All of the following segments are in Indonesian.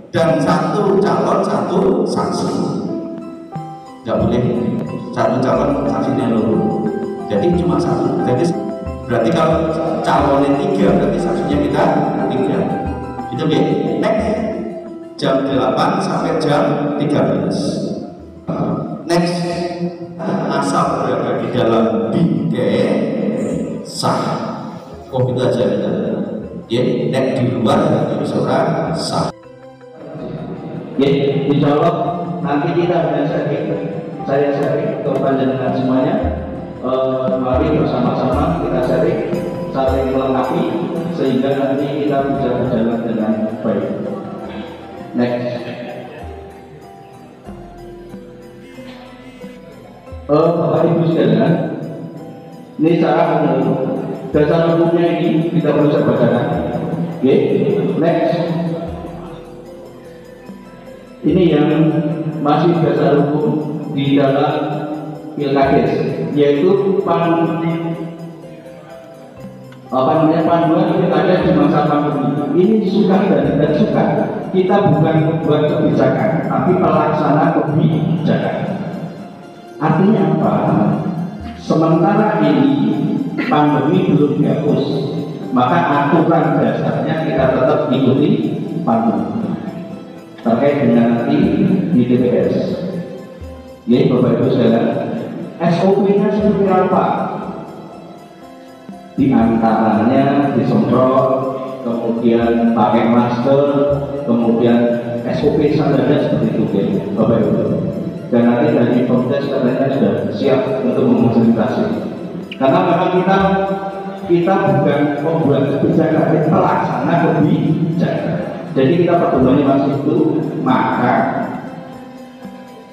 dan satu calon satu saksi. Tidak boleh satu calon saksinya dulu. Jadi cuma satu. Jadi berarti kalau calonnya 3 berarti saksinya kita 3. Itu ya. Next jam 8 sampai jam 13. Next asal berada di dalam bingkai sah. Oh itu aja kita. Ya, dan di luar itu suara sah. Ya, insya Allah nanti kita akan saya sharing ke panjenengan semuanya. Mari bersama-sama kita sharing, saling melengkapi sehingga nanti kita bisa berjalan dengan baik. Next. Bapak Ibu sekalian, ini cara dasar hukumnya ini kita perlu bacakan. Oke, next. Ini yang masih dasar hukum di dalam Pilkades, yaitu panduan Pilkades di masa pandemi. Ini suka dan tidak suka, kita bukan membuat kebijakan, tapi pelaksana kebijakan. Artinya apa? Sementara ini pandemi belum dihapus, maka aturan dasarnya kita tetap ikuti pandemi terkait dengan nanti di TPS. Jadi Bapak Ibu sekalian, SOP-nya seperti apa? Di antaranya disemprot, kemudian pakai masker, kemudian SOP standarnya seperti itu, Bapak Ibu. Dan nanti dari Pemdes katanya sudah siap untuk memfasilitasi. Karena memang kita bukan membuat kebijakan, tapi pelaksana kebijakan. Jadi kita pertemuannya masih itu, maka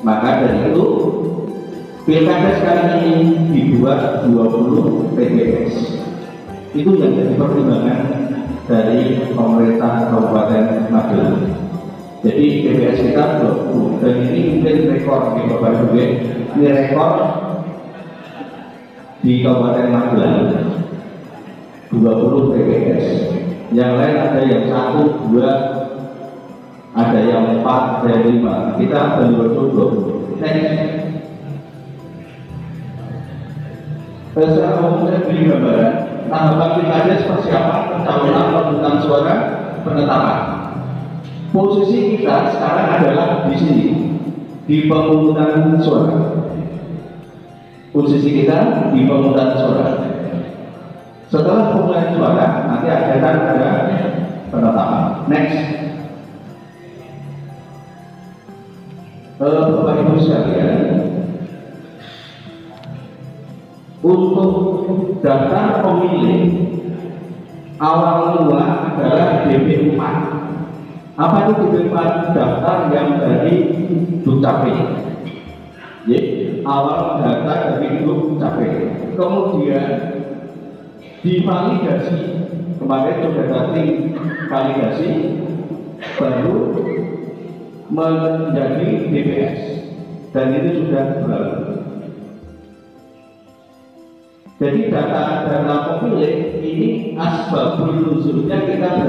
dari itu Pilkades kali ini dibuat 20 TPS. Itu yang jadi pertimbangan dari pemerintah Kabupaten Magelang. Jadi TPS kita 20, dan ini mungkin rekor di Bapak Ibu. Ini rekor di Kabupaten Magelang 20 TPS. Yang lain ada yang 1, 2, ada yang 4, ada yang 5. Kita baru 20. Secara umum saya beri gambaran tahapan Pilkades persiapan pencalonan pemungutan suara penetapan. Posisi kita sekarang adalah di sini, di pemungutan suara. Posisi kita di pemungutan suara. Setelah pemungutan suara, nanti ada penetapan. Next. Bapak Ibu sekalian, untuk daftar pemilih awal mula adalah DP4. Apa itu DP4? Daftar yang dari Dukcapil. Awal data dari Dukcapil. Kemudian divalidasi, kemarin sudah dating validasi, baru menjadi DPS, dan itu sudah berlalu. Jadi data pemilih ini asbabul nuzulnya kita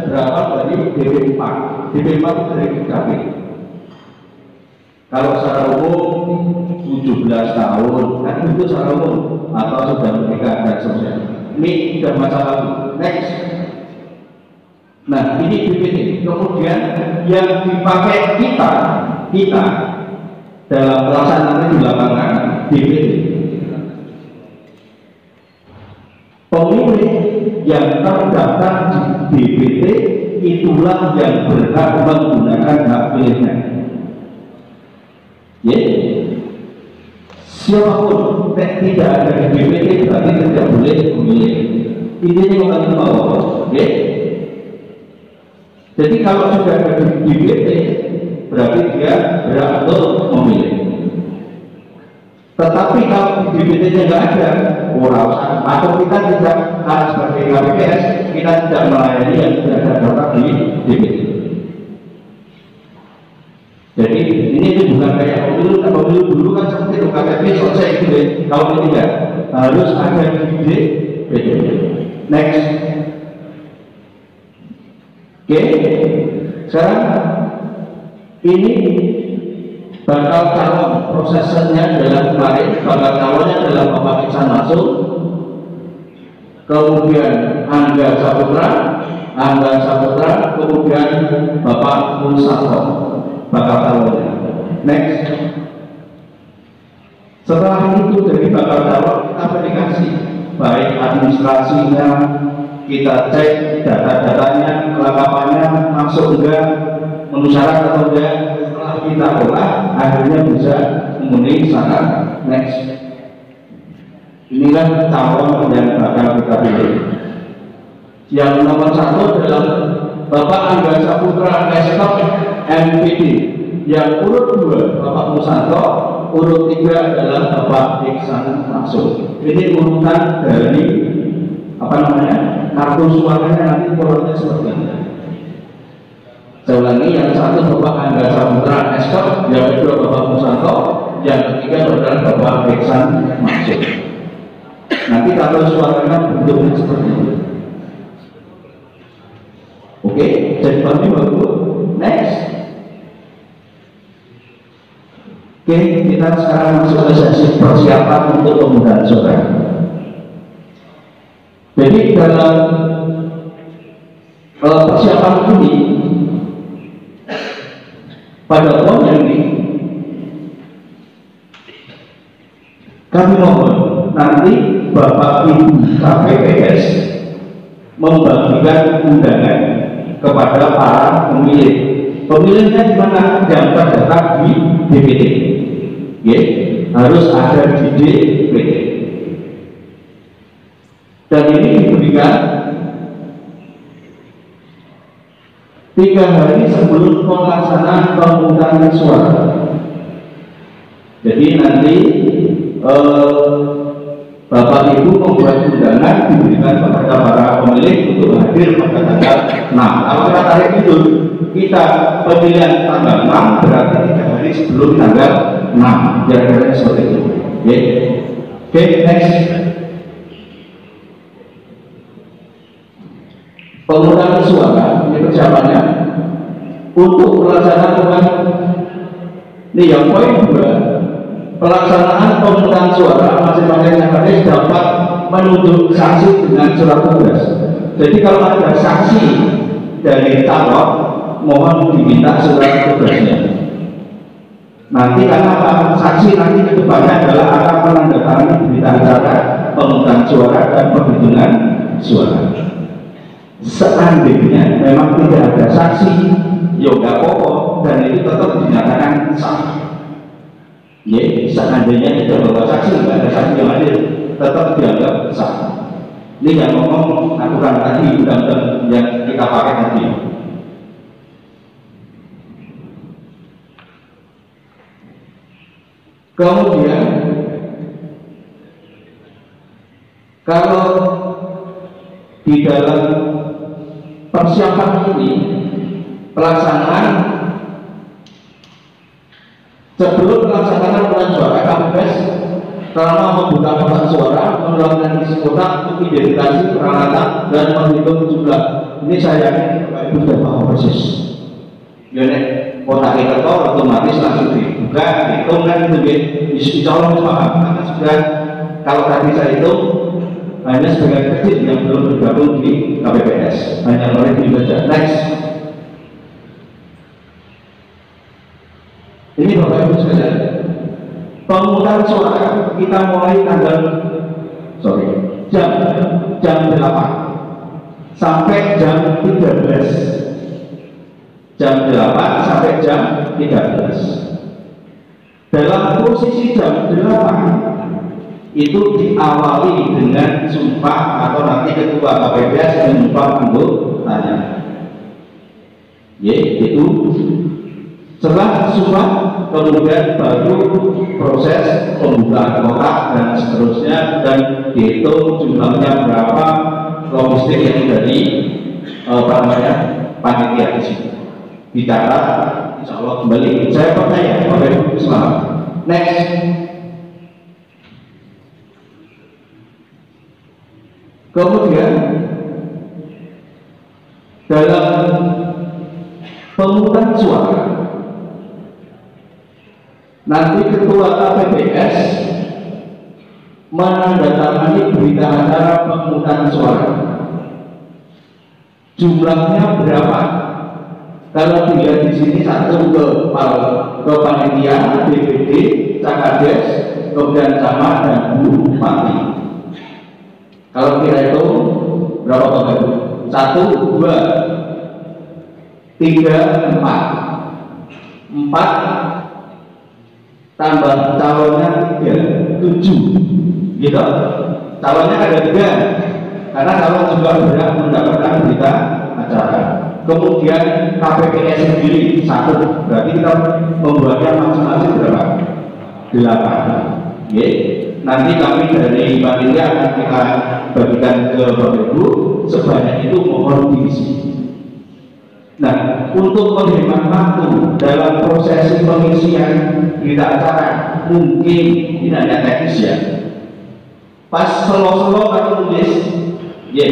berawal dari DP4. DP4 itu dari Dukcapil. Kalau secara umum 17 tahun, kan itu secara umum, atau sudah menikah dan seterusnya. Ini sudah masa lalu. Next. Nah, ini DPT. Kemudian yang dipakai kita dalam pelaksanaan di lapangan DPT. Pemilih yang terdaftar di DPT itulah yang berhak menggunakan hak pilihnya. Siapapun tidak ada di DPT berarti tidak boleh memilih. Intinya kita tahu, Jadi kalau sudah ada di DPT berarti dia berhak untuk memilih. Tetapi kalau di DPT-nya nggak ada, urusan atau kita tidak sebagai KPPS, kita tidak melayani yang tidak ada daftar di DPT. Jadi ini bukan kayak pemilu dulu kan seperti itu, KTP selesai gitu. Kalau ini tidak, harus ada di DPT. Next. Sekarang Ini bakal calon, prosesnya adalah kemarin bakal calonnya adalah Bapak Iksan Mansur, kemudian Angga Saputra, kemudian Bapak Mulsafo bakal calonnya. Next. Setelah itu dari bakal calon kita verifikasi baik administrasinya, kita cek data-datanya, kelengkapannya masuk enggak, memenuhi syarat atau enggak. Setelah kita olah, akhirnya bisa memenuhi syarat. Next. Inilah calon yang bakal kita pilih. Yang nomor 1 adalah Bapak Angga Saputra Estok MPD. Yang urut 2 Bapak Musanto, urut 3 adalah Bapak Iksan Mansur. Ini urutan dari kartu suaranya, nanti polanya seperti ini. Saya ulangi, yang 1 Bapak Angga Saputra Estok, yang kedua Bapak Musanto, yang ketiga adalah Bapak Iksan Mansur. Nanti kartu suaranya bentuknya seperti ini. Oke, jadi kami bagus. Next. Oke, kita sekarang masuk ke sesi persiapan untuk pemungutan suara. Jadi dalam persiapan ini, pada poin yang ini, kami mohon nanti Bapak Ibu KPPS membagikan undangan kepada para pemilih. Pemilihnya di mana? Yang terdaftar di DPT. Harus ada di DPT. Dan ini diberikan 3 hari sebelum pelaksanaan pemungutan suara. Jadi nanti Bapak Ibu membuat undangan diberikan kepada para pemilih untuk hadir pada tanggal 6. Kalau kita tarik itu, kita pemilihan tanggal 6 berarti 3 hari sebelum tanggal 6. Kira-kira seperti itu. Oke, next. Pemungutan suara ini persiapannya untuk pelaksanaan ini yang poin 2. Pelaksanaan pemungutan suara masing-masing TPS dapat menunjuk saksi dengan surat tugas. Jadi kalau ada saksi dari calon, mohon diminta surat tugasnya. Nanti karena saksi nanti kedepannya adalah akan menandatangani berita acara pemungutan suara dan penghitungan suara. Seandainya memang tidak ada saksi, ya nggak apa-apa, dan itu tetap dinyatakan sah. Seandainya tidak bawa saksi, nggak ada saksi yang hadir, tetap dianggap sah. Ini yang ngomong aturan tadi, undang-undang yang kita pakai tadi. Kemudian kalau di dalam persiapan ini pelaksanaan sebelum pelaksanaan pemungutan suara, KPPS selama membuka kotak suara melakukan isi kotak untuk identifikasi peralatan dan menghitung jumlah. Ini saya yakin Bapak Ibu sudah paham persis. Kotak kita otomatis langsung dibuka, dihitung kan itu insya Allah paham. Karena sudah kalau tadi saya hitung hanya sebagian kecil yang belum bergabung di KPPS, hanya oleh di saja. Next. Ini Bapak Ibu sekalian, pemungutan suara kita mulai jam 8 sampai jam 13. Jam 8 sampai jam 13. Dalam posisi jam 8 itu diawali dengan sumpah atau nanti ketua KPPS menyumpah anggotanya. Itu setelah sumpah kemudian baru proses pembukaan kotak dan seterusnya, dan dihitung jumlahnya berapa, logistik yang dari panitia di sini dicatat, insya Allah kembali. Saya percaya Bapak Ibu selamat. Next. Kemudian dalam pemungutan suara nanti ketua KPPS menandatangani berita acara pemungutan suara. Jumlahnya berapa? Kalau dilihat di sini satu ke panitia, DPD, Cakades, kemudian camat dan bupati. Kalau kira itu berapa Bapak Ibu? 1, 2, 3, 4. 4 tambah calonnya 3, 7. Gitu. Calonnya ada 3. Karena calon juga berhak mendapatkan berita acara. Kemudian KPPS sendiri 1. Berarti kita membuatnya masing-masing berapa? 8. Oke. Nanti kami dari panitia akan kita bagikan ke Bapak Ibu, sebanyak itu mohon diisi. Nah, untuk menghemat waktu dalam proses pengisian berita acara, mungkin ini hanya teknis ya. Pas selo-selo atau tulis, ya,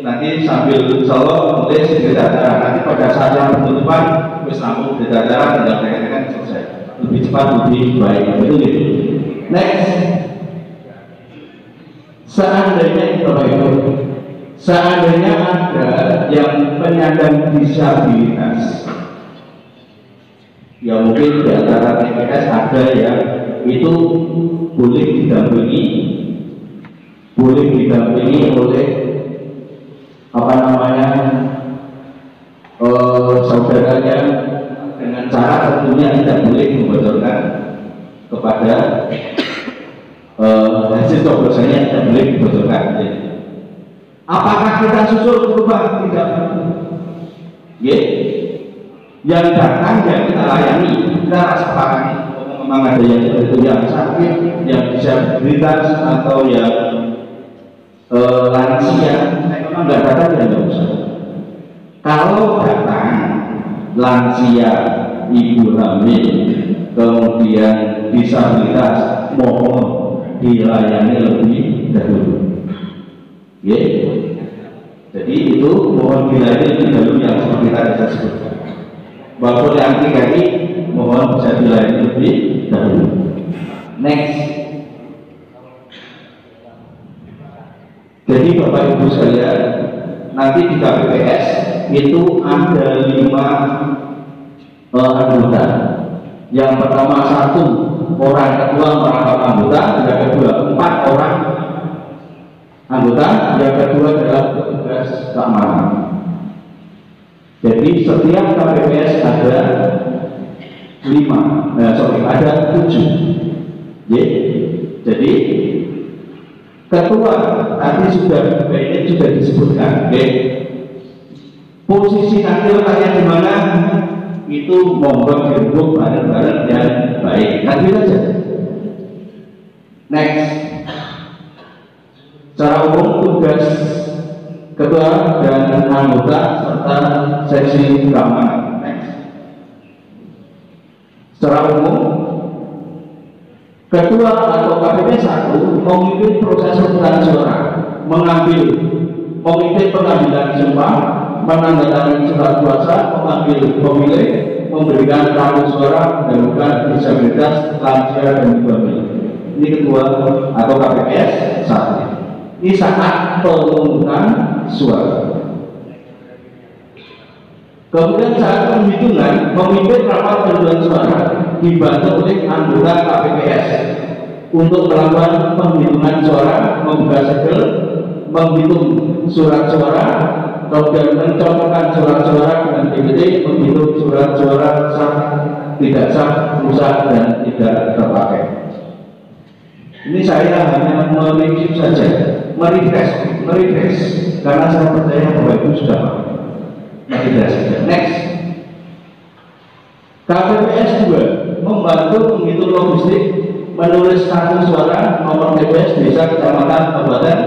nanti sambil selo tulis berita acara. Nanti pada saat yang penutupan, wis rampung berita acara, tinggal tekan-tekan selesai. Lebih cepat, lebih baik. Betul gitu. Next. Seandainya Bapak Ibu, seandainya ada yang penyandang disabilitas, ya mungkin di antara TPS ada yang itu boleh didampingi oleh apa namanya saudaranya, dengan cara tentunya tidak boleh membocorkan kepada hasil coblosannya, tidak boleh dibocorkan. Apakah kita susul berubah? Tidak. Yang datang yang kita layani, kita sepakati. Memang ada yang sakit, yang disabilitas atau yang lansia, memang nggak datang ya nggak usah. Kalau datang lansia, ibu hamil, kemudian disabilitas, mohon dilayani lebih dahulu. Jadi itu mohon dilayani lebih dahulu yang seperti tadi saya sebutkan. Walaupun yang TKI mohon bisa dilayani lebih dahulu. Next. Jadi Bapak Ibu sekalian, nanti di KPPS itu ada 5 anggota. Yang pertama 1 orang ketua merangkap anggota, yang kedua 4 orang anggota, yang kedua adalah petugas keamanan. Jadi setiap KPPS ada 7. Jadi ketua tadi sudah disebutkan. Posisi nanti letaknya di mana? Itu monggo dirembuk bareng-bareng yang baik. Nanti saja. Next. Secara umum tugas ketua dan anggota serta seksi keamanan. Next. Secara umum ketua atau KPPS 1 memimpin proses pemungutan suara, memimpin pengambilan sumpah, menandatangani surat kuasa, memanggil pemilih, memberikan kartu suara, mendahulukan disabilitas, lansia dan pemilih. Ini ketua atau KPPS 1. Ini saat pemungutan suara. Kemudian saat penghitungan, memimpin rapat pemungutan suara dibantu oleh anggota KPPS untuk melakukan penghitungan suara, membuka segel, menghitung surat suara, kemudian mencocokkan surat suara dengan DPT, menghitung surat suara sah, tidak sah, rusak dan tidak terpakai. Ini saya hanya mereview saja, merefresh, karena saya percaya bahwa itu sudah merefresh saja. Next. KPPS 2 membantu menghitung logistik, menulis kartu suara, nomor TPS, desa, kecamatan, kabupaten,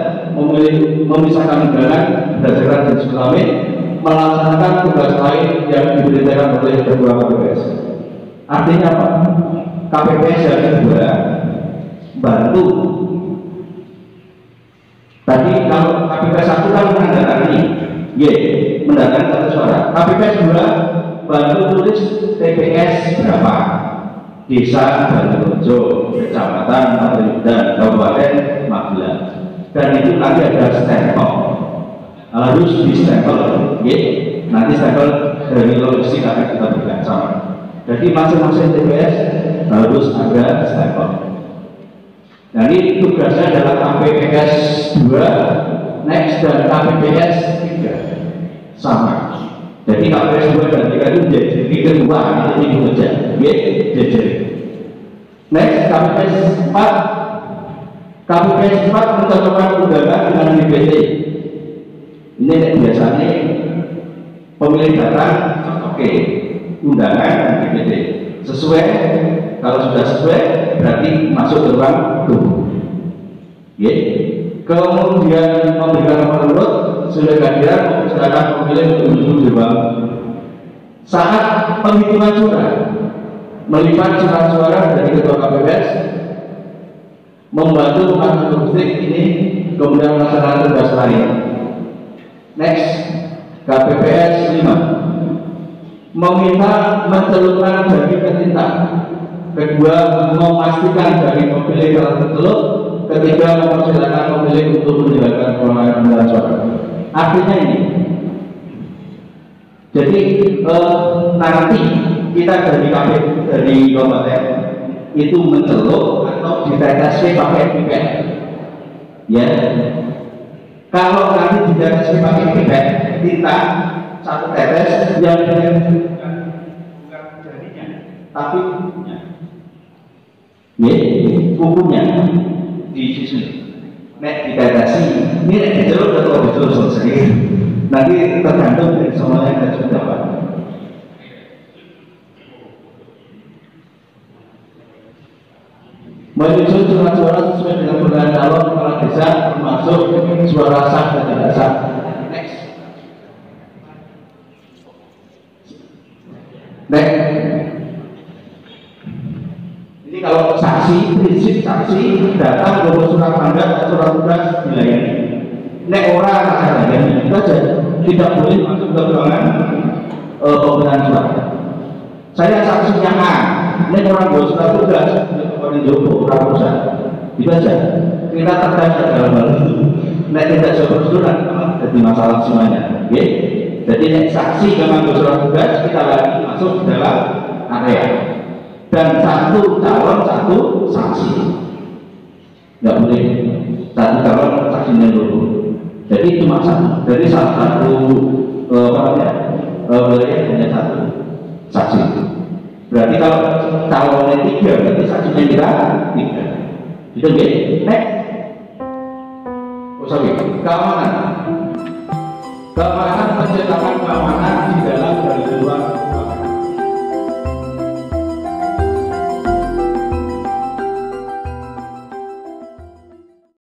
memisahkan undangan berdasarkan jenis kelamin, melaksanakan tugas lain yang diberitakan oleh ketua KPPS. Artinya apa? KPPS yang kedua bantu. Tadi kalau KPPS 1 kan menandatangani, menandatangani kartu suara. KPPS 2 bantu tulis TPS berapa, Desa Balirejo, Kecamatan Paguyuban, Kabupaten Magelang. Dan itu nanti ada stempel, harus di stempel, ya. Nanti stempel dari logistik akan kita berikan sama. Jadi masing-masing TPS harus ada stempel. Nah ini tugasnya adalah KPPS 2, next dan KPPS 3 sama. Jadi KPPS 2 dan 3 itu jadi kedua, itu kerja, jadi. Next KPPS 4, KPPS 4 menentukan undangan dengan DPT. Ini biasanya pemilih datang, oke, undangan dan DPT sesuai. Kalau sudah sesuai, berarti masuk ke ruang tunggu. Kemudian memberikan nomor urut, sudah kehadiran, silakan memilih untuk duduk di ruang. Saat penghitungan suara, melipat surat suara dari ketua KPPS, membantu pengatur logistik ini, kemudian melaksanakan tugas lain. Next, KPPS 5, meminta mencelupkan daging ke tinta. Kedua, memastikan dari pemilih telah tercelup. Ketiga, mempersilakan pemilih untuk menjalankan perolehan suara. Artinya ini, jadi nanti kita dari kabupaten itu mencelup atau ditetes pakai pipet, ya. Kalau nanti ditetes pakai pipet tinta satu tetes yang bukan jarinya, tapi kukunya di sini. Nek ditetesi, ini nek diceluk atau betul selesai. Nanti tergantung dari semuanya yang sudah dapat. Menyusun surat suara sesuai dengan pemilihan calon kepala desa, termasuk suara sah dan tidak sah. Next. Ini kalau saksi, prinsip saksi datang bawa surat mandat atau surat tugas dilayani. Nek orang akan dilayani, itu aja. Tidak boleh masuk ke ruangan pemberian surat. Saya saksinya A, nek orang bawa surat tugas, orang Joko, orang pusat, itu aja. Kita terkait dalam hal itu. Nek tidak jawab surat, jadi masalah semuanya. Jadi nek saksi dengan bawa surat tugas, kita lagi masuk ke dalam area. Dan satu calon satu saksi, nggak boleh satu calon saksinya dulu. Jadi cuma satu dari salah satu wilayah hanya satu saksi. Berarti kalau calonnya 3, berarti saksinya kita 3. Itu gini. Next, keamanan, pencetakan keamanan.